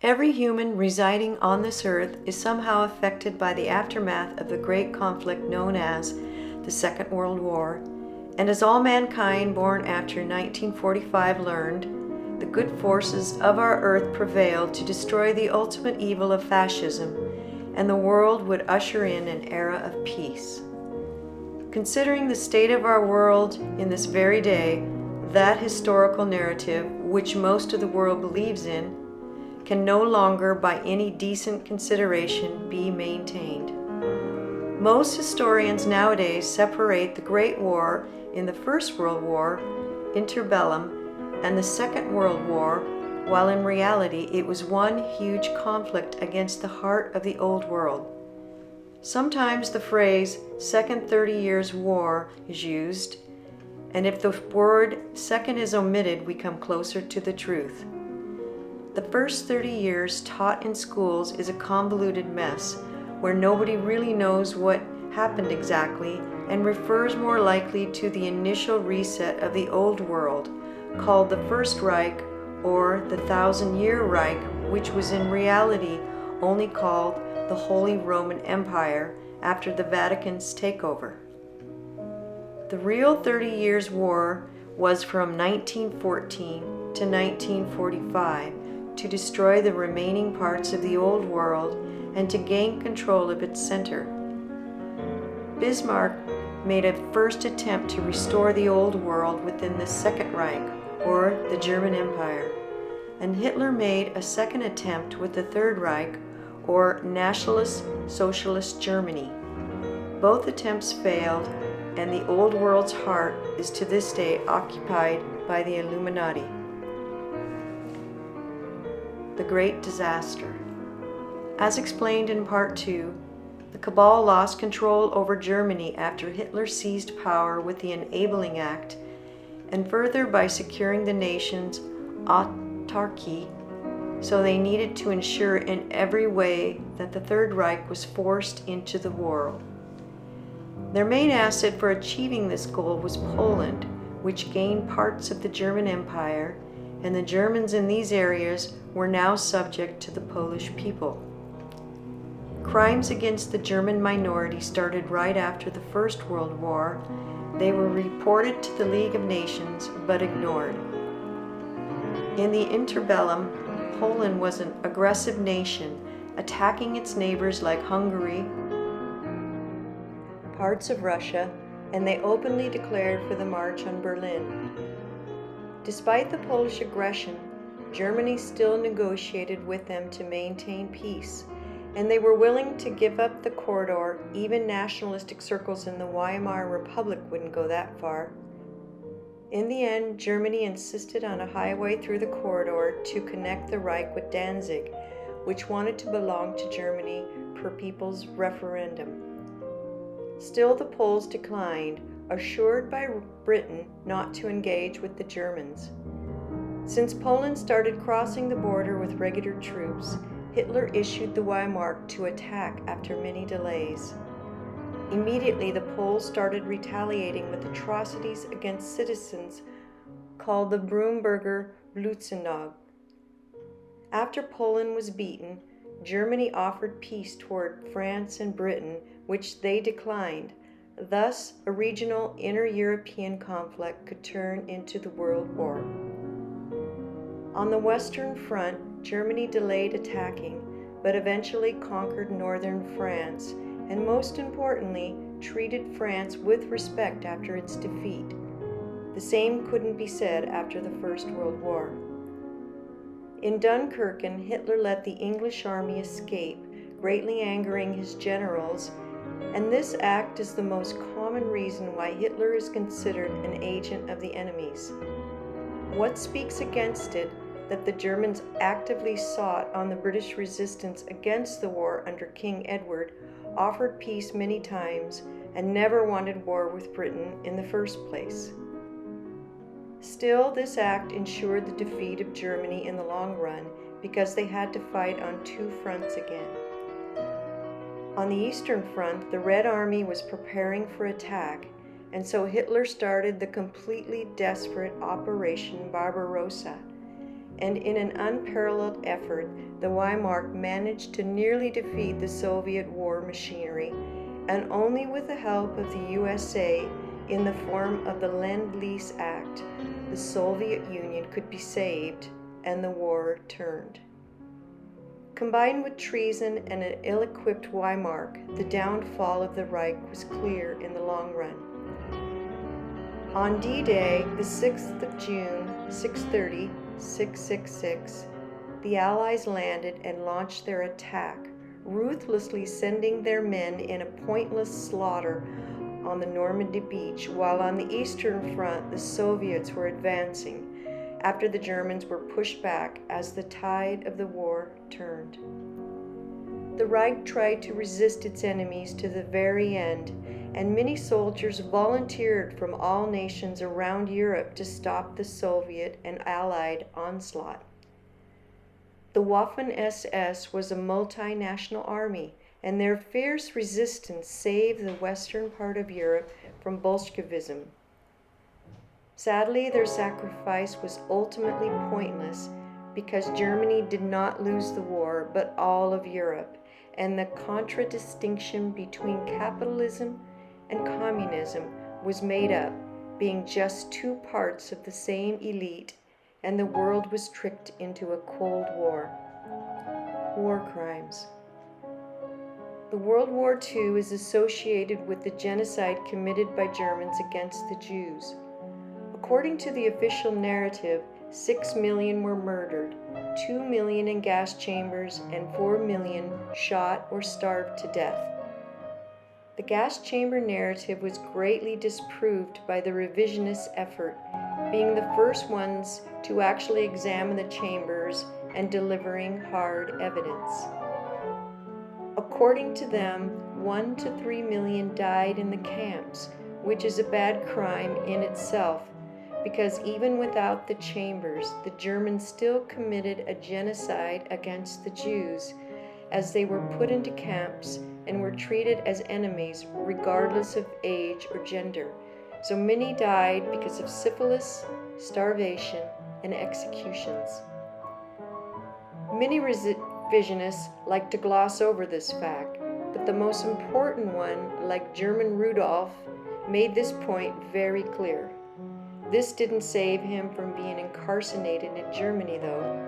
Every human residing on this earth is somehow affected by the aftermath of the great conflict known as the Second World War, and as all mankind born after 1945 learned, the good forces of our earth prevailed to destroy the ultimate evil of fascism, and the world would usher in an era of peace. Considering the state of our world in this very day, that historical narrative, which most of the world believes in, can no longer by any decent consideration be maintained. Most historians nowadays separate the Great War in the First World War, interbellum, and the Second World War, while in reality it was one huge conflict against the heart of the Old World. Sometimes the phrase Second 30 Years' War is used, and if the word second is omitted, we come closer to the truth. The first 30 years taught in schools is a convoluted mess where nobody really knows what happened exactly and refers more likely to the initial reset of the Old World, called the First Reich or the 1,000-Year Reich, which was in reality only called the Holy Roman Empire after the Vatican's takeover. The real 30 Years' War was from 1914 to 1945 to destroy the remaining parts of the Old World and to gain control of its center. Bismarck made a first attempt to restore the Old World within the Second Reich, or the German Empire, and Hitler made a second attempt with the Third Reich, or Nationalist Socialist Germany. Both attempts failed, and the Old World's heart is to this day occupied by the Illuminati. The Great Disaster. As explained in Part 2, the Cabal lost control over Germany after Hitler seized power with the Enabling Act, and further by securing the nation's autarky, so they needed to ensure in every way that the Third Reich was forced into the world. Their main asset for achieving this goal was Poland, which gained parts of the German Empire, and the Germans in these areas were now subject to the Polish people. Crimes against the German minority started right after the First World War. They were reported to the League of Nations but ignored. In the interbellum, Poland was an aggressive nation, attacking its neighbors like Hungary, parts of Russia, and they openly declared for the March on Berlin. Despite the Polish aggression, Germany still negotiated with them to maintain peace, and they were willing to give up the corridor. Even nationalistic circles in the Weimar Republic wouldn't go that far. In the end, Germany insisted on a highway through the corridor to connect the Reich with Danzig, which wanted to belong to Germany per people's referendum. Still, the Poles declined, assured by Britain not to engage with the Germans. Since Poland started crossing the border with regular troops, Hitler issued the Weimar to attack after many delays. Immediately, the Poles started retaliating with atrocities against citizens called the Brunberger Blutzendag. After Poland was beaten, Germany offered peace toward France and Britain, which they declined. Thus, a regional inter-European conflict could turn into the World War. On the Western Front, Germany delayed attacking, but eventually conquered northern France, and most importantly, treated France with respect after its defeat. The same couldn't be said after the First World War. In Dunkirk, Hitler let the English army escape, greatly angering his generals, and this act is the most common reason why Hitler is considered an agent of the enemies. What speaks against it that the Germans actively sought on the British resistance against the war under King Edward, offered peace many times, and never wanted war with Britain in the first place. Still, this act ensured the defeat of Germany in the long run because they had to fight on two fronts again. On the Eastern Front, the Red Army was preparing for attack, and so Hitler started the completely desperate Operation Barbarossa. and in an unparalleled effort, the Wehrmacht managed to nearly defeat the Soviet war machinery, and only with the help of the USA in the form of the Lend-Lease Act, the Soviet Union could be saved and the war turned. Combined with treason and an ill-equipped Wehrmacht, the downfall of the Reich was clear in the long run. On D-Day, the 6th of June, 6:36, the Allies landed and launched their attack, ruthlessly sending their men in a pointless slaughter on the Normandy beach, while on the Eastern Front the Soviets were advancing after the Germans were pushed back as the tide of the war turned. The Reich tried to resist its enemies to the very end, and many soldiers volunteered from all nations around Europe to stop the Soviet and Allied onslaught. The Waffen-SS was a multinational army, and their fierce resistance saved the western part of Europe from Bolshevism. Sadly, their sacrifice was ultimately pointless because Germany did not lose the war, but all of Europe, and the contradistinction between capitalism and communism was made up, being just two parts of the same elite, and the world was tricked into a Cold War. War crimes. The World War II is associated with the genocide committed by Germans against the Jews. According to the official narrative, 6 million were murdered, 2 million in gas chambers, and 4 million shot or starved to death. The gas chamber narrative was greatly disproved by the revisionist effort, being the first ones to actually examine the chambers and delivering hard evidence. According to them, 1 to 3 million died in the camps, which is a bad crime in itself, because even without the chambers, the Germans still committed a genocide against the Jews, as they were put into camps and were treated as enemies regardless of age or gender. So many died because of syphilis, starvation, and executions. Many revisionists like to gloss over this fact, but the most important one, like German Rudolf, made this point very clear. This didn't save him from being incarcerated in Germany, though.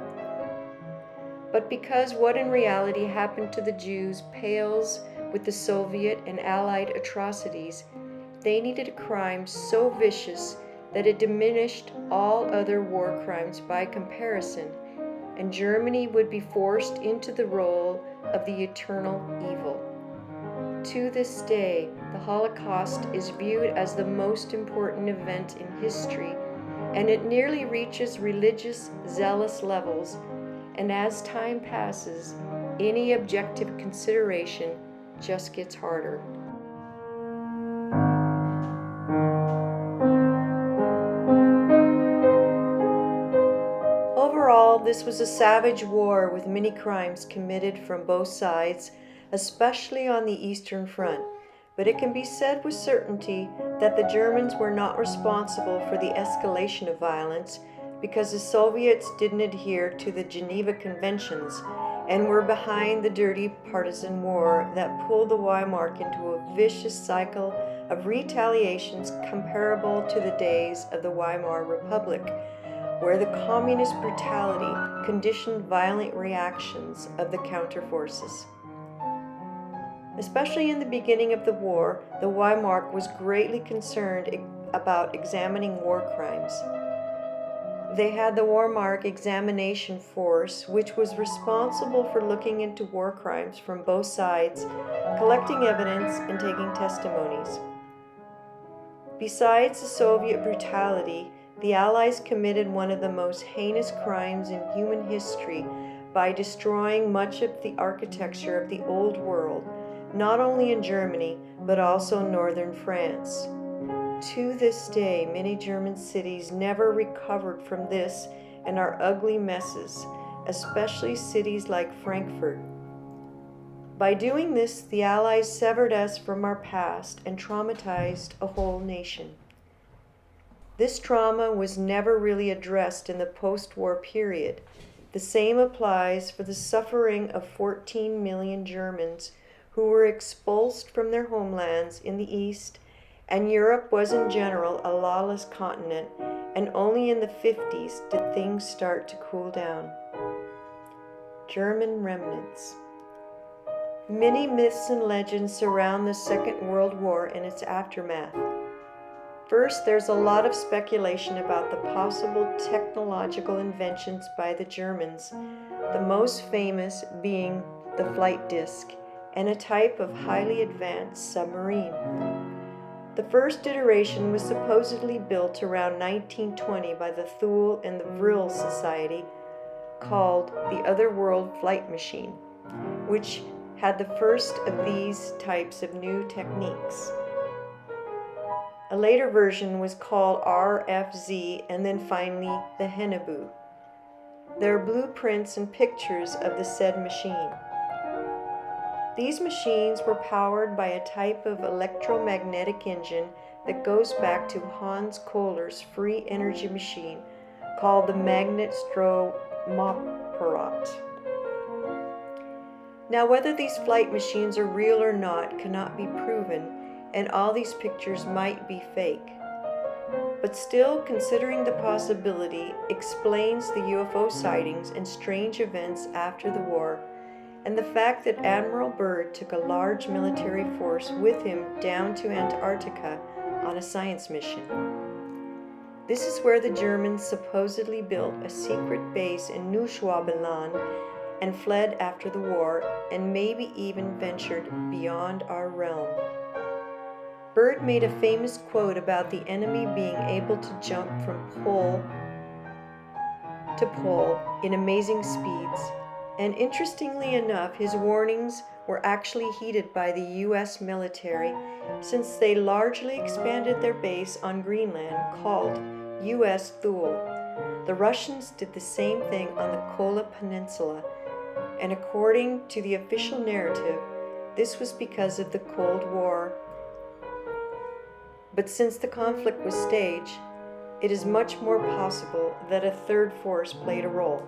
But because what in reality happened to the Jews pales with the Soviet and Allied atrocities, they needed a crime so vicious that it diminished all other war crimes by comparison, and Germany would be forced into the role of the eternal evil. To this day, the Holocaust is viewed as the most important event in history, and it nearly reaches religious, zealous levels, and as time passes, any objective consideration just gets harder. Overall, this was a savage war with many crimes committed from both sides, especially on the Eastern Front. But it can be said with certainty that the Germans were not responsible for the escalation of violence, because the Soviets didn't adhere to the Geneva Conventions and were behind the dirty partisan war that pulled the Wehrmacht into a vicious cycle of retaliations comparable to the days of the Weimar Republic, where the communist brutality conditioned violent reactions of the counterforces. Especially in the beginning of the war, the Wehrmacht was greatly concerned about examining war crimes. They had the Wehrmacht Examination Force, which was responsible for looking into war crimes from both sides, collecting evidence, and taking testimonies. Besides the Soviet brutality, the Allies committed one of the most heinous crimes in human history by destroying much of the architecture of the Old World, not only in Germany, but also northern France. To this day, many German cities never recovered from this and are ugly messes, especially cities like Frankfurt. By doing this, the Allies severed us from our past and traumatized a whole nation. This trauma was never really addressed in the post-war period. The same applies for the suffering of 14 million Germans who were expulsed from their homelands in the East, and Europe was in general a lawless continent, and only in the 50s did things start to cool down. German remnants. Many myths and legends surround the Second World War and its aftermath. First, there's a lot of speculation about the possible technological inventions by the Germans, the most famous being the flight disc and a type of highly advanced submarine. The first iteration was supposedly built around 1920 by the Thule and the Vril Society, called the Otherworld Flight Machine, which had the first of these types of new techniques. A later version was called RFZ, and then finally the Hennebu. There are blueprints and pictures of the said machine. These machines were powered by a type of electromagnetic engine that goes back to Hans Kohler's free energy machine called the Magnetstromapparat. Now, whether these flight machines are real or not cannot be proven, and all these pictures might be fake. But still, considering the possibility, explains the UFO sightings and strange events after the war, and the fact that Admiral Byrd took a large military force with him down to Antarctica on a science mission. This is where the Germans supposedly built a secret base in Neuschwabenland and fled after the war, and maybe even ventured beyond our realm. Byrd made a famous quote about the enemy being able to jump from pole to pole in amazing speeds, and interestingly enough, his warnings were actually heeded by the US military, since they largely expanded their base on Greenland, called US Thule. The Russians did the same thing on the Kola Peninsula, and according to the official narrative, this was because of the Cold War. But since the conflict was staged, it is much more possible that a third force played a role.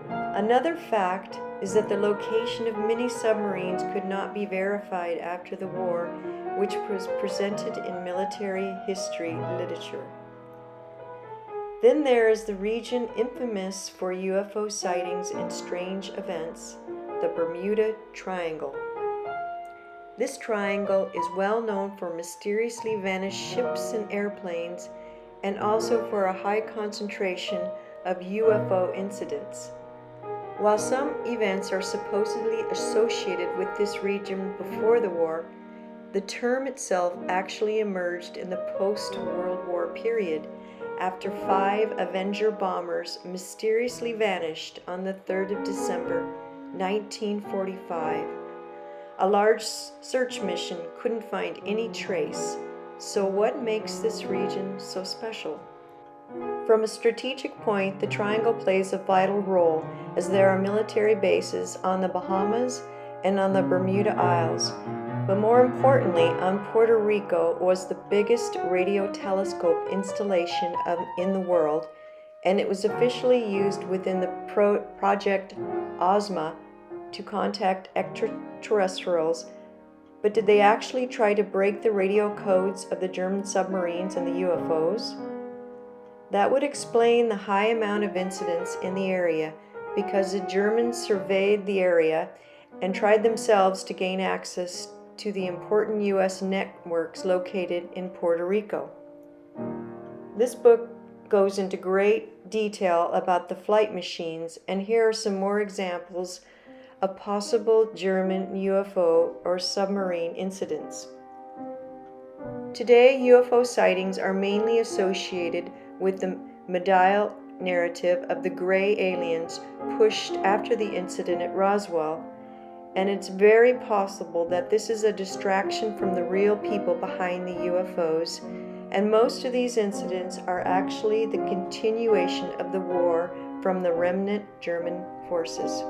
Another fact is that the location of many submarines could not be verified after the war, which was presented in military history literature. Then there is the region infamous for UFO sightings and strange events, the Bermuda Triangle. This triangle is well known for mysteriously vanished ships and airplanes, and also for a high concentration of UFO incidents. While some events are supposedly associated with this region before the war, the term itself actually emerged in the post-World War period, after 5 Avenger bombers mysteriously vanished on the 3rd of December, 1945. A large search mission couldn't find any trace. So what makes this region so special? From a strategic point, the triangle plays a vital role, as there are military bases on the Bahamas and on the Bermuda Isles. But more importantly, on Puerto Rico was the biggest radio telescope installation in the world, and it was officially used within the Project Ozma to contact extraterrestrials. But did they actually try to break the radio codes of the German submarines and the UFOs? That would explain the high amount of incidents in the area, because the Germans surveyed the area and tried themselves to gain access to the important U.S. networks located in Puerto Rico. This book goes into great detail about the flight machines, and here are some more examples of possible German UFO or submarine incidents. Today, UFO sightings are mainly associated with the Medial narrative of the gray aliens pushed after the incident at Roswell, and it's very possible that this is a distraction from the real people behind the UFOs, and most of these incidents are actually the continuation of the war from the remnant German forces.